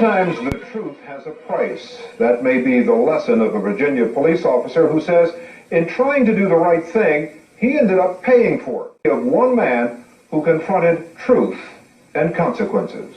Sometimes the truth has a price. That may be the lesson of a Virginia police officer who says in trying to do the right thing, he ended up paying for it. Of one man who confronted truth and consequences.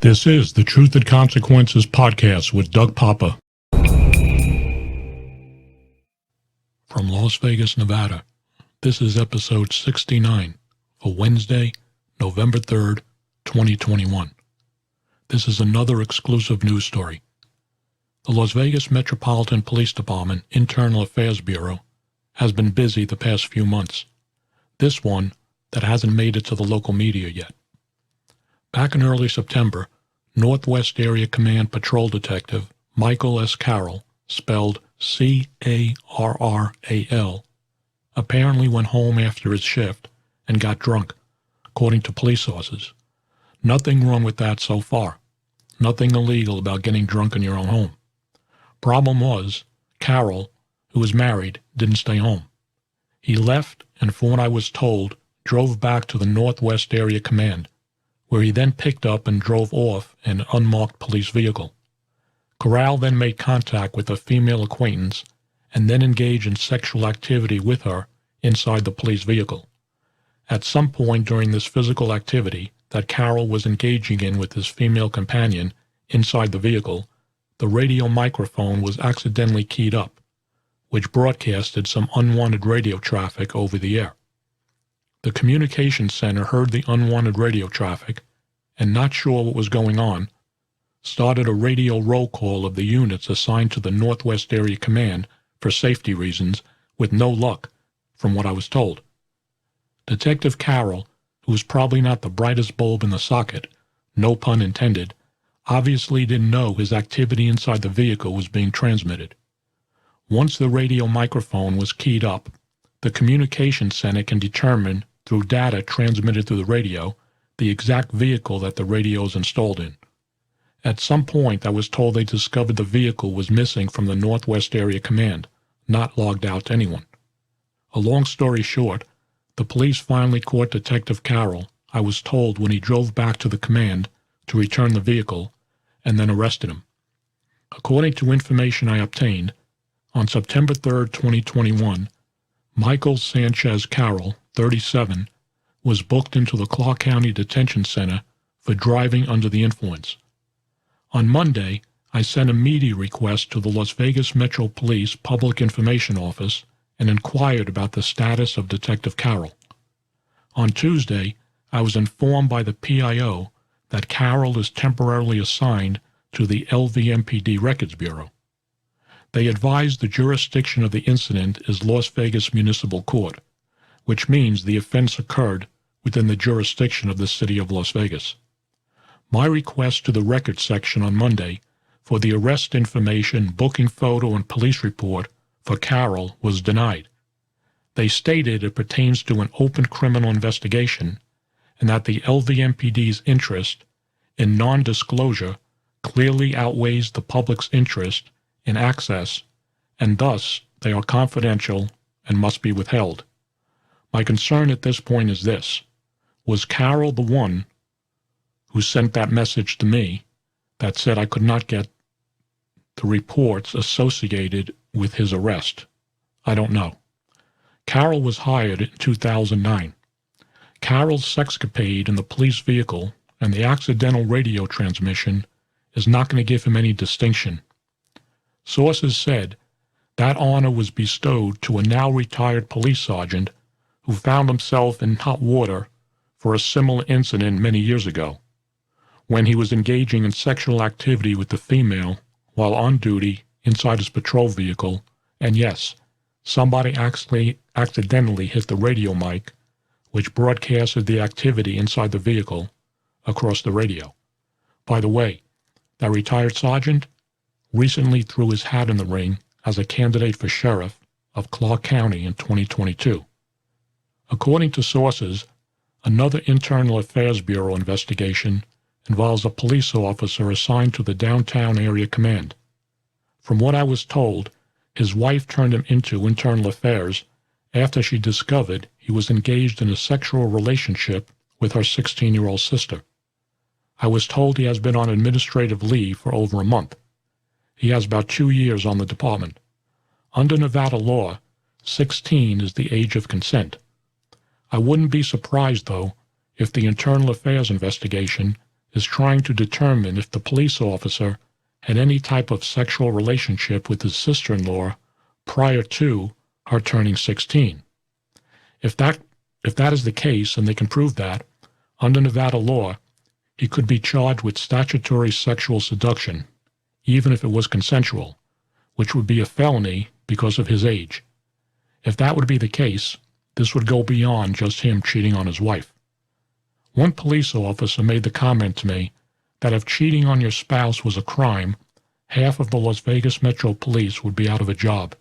This is the Truth and Consequences podcast with Doug Poppa. From Las Vegas, Nevada, this is episode 69 for Wednesday, November 3rd, 2021. This is another exclusive news story. The Las Vegas Metropolitan Police Department Internal Affairs Bureau has been busy the past few months. This one that hasn't made it to the local media yet. Back in early September, Northwest Area Command Patrol Detective Michael S. Carroll, spelled C-A-R-R-A-L, apparently went home after his shift and got drunk, according to police sources. Nothing wrong with that so far. Nothing illegal about getting drunk in your own home. Problem was, Carroll, who was married, didn't stay home. He left and, from what I was told, drove back to the Northwest Area Command, where he then picked up and drove off in an unmarked police vehicle. Carroll then made contact with a female acquaintance and then engaged in sexual activity with her inside the police vehicle. At some point during this physical activity that Carroll was engaging in with his female companion inside the vehicle, the radio microphone was accidentally keyed up, which broadcasted some unwanted radio traffic over the air. The communications center heard the unwanted radio traffic and, not sure what was going on, started a radio roll call of the units assigned to the Northwest Area Command for safety reasons, with no luck, from what I was told. Detective Carroll, who was probably not the brightest bulb in the socket, no pun intended, obviously didn't know his activity inside the vehicle was being transmitted. Once the radio microphone was keyed up, the communications center can determine, through data transmitted through the radio, the exact vehicle that the radio is installed in. At some point, I was told they discovered the vehicle was missing from the Northwest Area Command, not logged out to anyone. A long story short, the police finally caught Detective Carroll, I was told, when he drove back to the command to return the vehicle, and then arrested him. According to information I obtained, on September 3rd, 2021, Michael Sanchez Carroll, 37, was booked into the Clark County Detention Center for driving under the influence. On Monday, I sent a media request to the Las Vegas Metro Police Public Information Office and inquired about the status of Detective Carroll. On Tuesday, I was informed by the PIO that Carroll is temporarily assigned to the LVMPD Records Bureau. They advised the jurisdiction of the incident is Las Vegas Municipal Court, which means the offense occurred within the jurisdiction of the city of Las Vegas. My request to the records section on Monday for the arrest information, booking photo, and police report for Carroll was denied. They stated it pertains to an open criminal investigation and that the LVMPD's interest in non-disclosure clearly outweighs the public's interest in access, and thus they are confidential and must be withheld. My concern at this point is this: was Carroll the one who sent that message to me that said I could not get the reports associated with his arrest? I don't know. Carroll was hired in 2009. Carroll's sexcapade in the police vehicle and the accidental radio transmission is not going to give him any distinction. Sources said that honor was bestowed to a now retired police sergeant who found himself in hot water for a similar incident many years ago, when he was engaging in sexual activity with the female while on duty inside his patrol vehicle, and yes, somebody actually accidentally hit the radio mic, which broadcasted the activity inside the vehicle across the radio. By the way, that retired sergeant recently threw his hat in the ring as a candidate for sheriff of Clark County in 2022. According to sources, another Internal Affairs Bureau investigation involves a police officer assigned to the Downtown Area Command. From what I was told, his wife turned him into Internal Affairs after she discovered he was engaged in a sexual relationship with her 16-year-old sister. I was told he has been on administrative leave for over a month. He has about 2 years on the department. Under Nevada law, 16 is the age of consent. I wouldn't be surprised, though, if the Internal Affairs investigation is trying to determine if the police officer had any type of sexual relationship with his sister-in-law prior to her turning 16. If that is the case, and they can prove that, under Nevada law, he could be charged with statutory sexual seduction, even if it was consensual, which would be a felony because of his age. If that would be the case, this would go beyond just him cheating on his wife. One police officer made the comment to me that if cheating on your spouse was a crime, half of the Las Vegas Metro Police would be out of a job.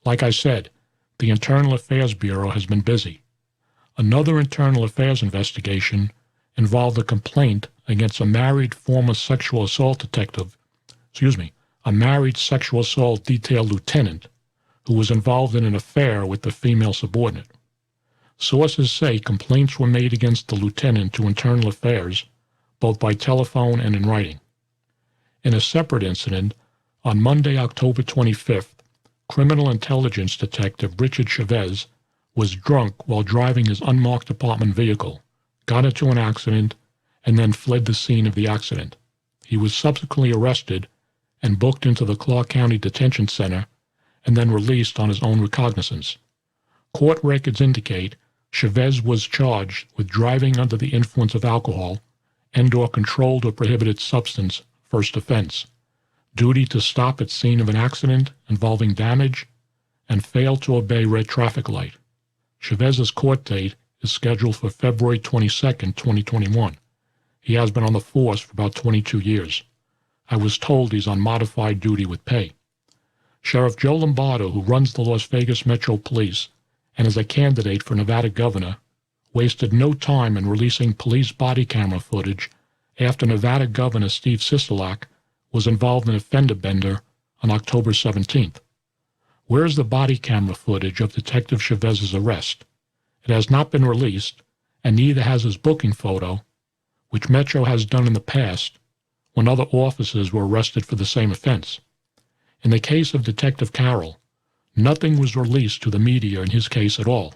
Like I said, the Internal Affairs Bureau has been busy. Another Internal Affairs investigation involved a complaint against a married sexual assault detail lieutenant who was involved in an affair with the female subordinate. Sources say complaints were made against the lieutenant to Internal Affairs, both by telephone and in writing. In a separate incident, on Monday, October 25th, criminal intelligence detective Richard Chavez was drunk while driving his unmarked department vehicle, got into an accident, and then fled the scene of the accident. He was subsequently arrested and booked into the Clark County Detention Center and then released on his own recognizance. Court records indicate Chavez was charged with driving under the influence of alcohol and/or controlled or prohibited substance, first offense, duty to stop at scene of an accident involving damage, and fail to obey red traffic light. Chavez's court date is scheduled for February 22, 2021. He has been on the force for about 22 years. I was told he's on modified duty with pay. Sheriff Joe Lombardo, who runs the Las Vegas Metro Police and is a candidate for Nevada governor, wasted no time in releasing police body camera footage after Nevada Governor Steve Sisolak was involved in a fender bender on October 17th. Where is the body camera footage of Detective Chavez's arrest? It has not been released, and neither has his booking photo, which Metro has done in the past when other officers were arrested for the same offense. In the case of Detective Carroll, nothing was released to the media in his case at all.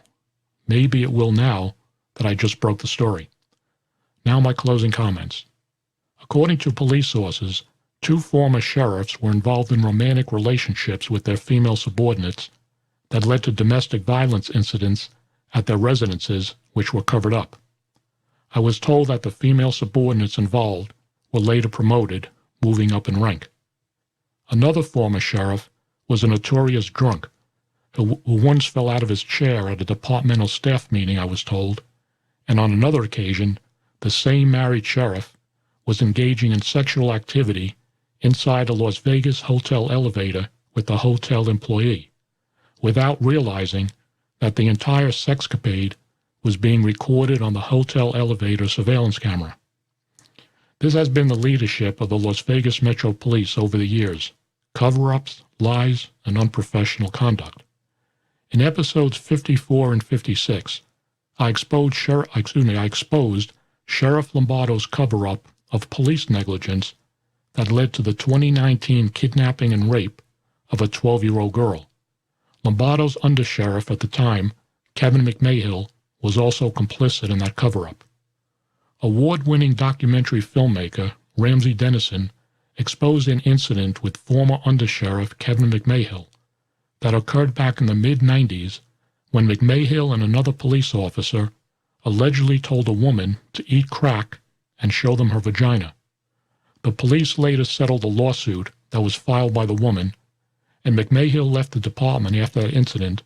Maybe it will now that I just broke the story. Now my closing comments. According to police sources, 2 former sheriffs were involved in romantic relationships with their female subordinates that led to domestic violence incidents at their residences, which were covered up. I was told that the female subordinates involved were later promoted, moving up in rank. Another former sheriff was a notorious drunk who once fell out of his chair at a departmental staff meeting, I was told, and on another occasion, the same married sheriff was engaging in sexual activity inside a Las Vegas hotel elevator with the hotel employee, without realizing that the entire sexcapade was being recorded on the hotel elevator surveillance camera. This has been the leadership of the Las Vegas Metro Police over the years: cover-ups, lies, and unprofessional conduct. In episodes 54 and 56, I exposed Sheriff Lombardo's cover-up of police negligence that led to the 2019 kidnapping and rape of a 12-year-old girl. Lombardo's undersheriff at the time, Kevin McMahill, was also complicit in that cover-up. Award-winning documentary filmmaker Ramsey Dennison exposed an incident with former undersheriff Kevin McMahill that occurred back in the mid-90s when McMahill and another police officer allegedly told a woman to eat crack and show them her vagina. The police later settled a lawsuit that was filed by the woman, and McMahill left the department after that incident,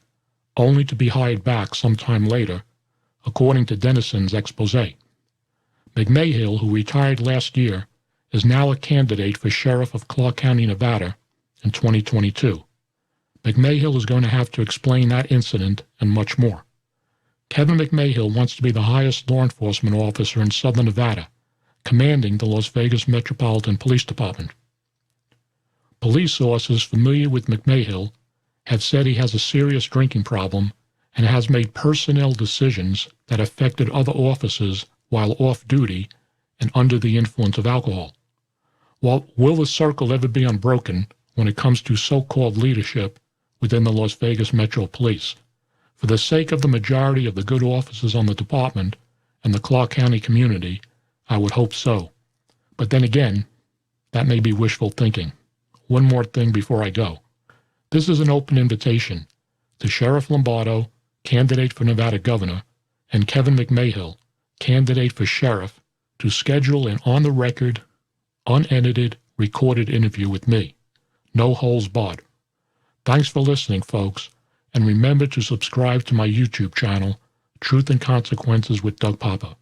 only to be hired back sometime later, according to Dennison's expose. McMahill, who retired last year, is now a candidate for sheriff of Clark County, Nevada, in 2022. McMahill is going to have to explain that incident and much more. Kevin McMahill wants to be the highest law enforcement officer in Southern Nevada, commanding the Las Vegas Metropolitan Police Department. Police sources familiar with McMahill have said he has a serious drinking problem and has made personnel decisions that affected other officers while off duty and under the influence of alcohol. Well, will the circle ever be unbroken when it comes to so-called leadership within the Las Vegas Metro Police? For the sake of the majority of the good officers on the department and the Clark County community, I would hope so. But then again, that may be wishful thinking. One more thing before I go. This is an open invitation to Sheriff Lombardo, candidate for Nevada governor, and Kevin McMahill, candidate for sheriff, to schedule an on-the-record, unedited, recorded interview with me. No holds barred. Thanks for listening, folks, and remember to subscribe to my YouTube channel, Truth and Consequences with Doug Poppa.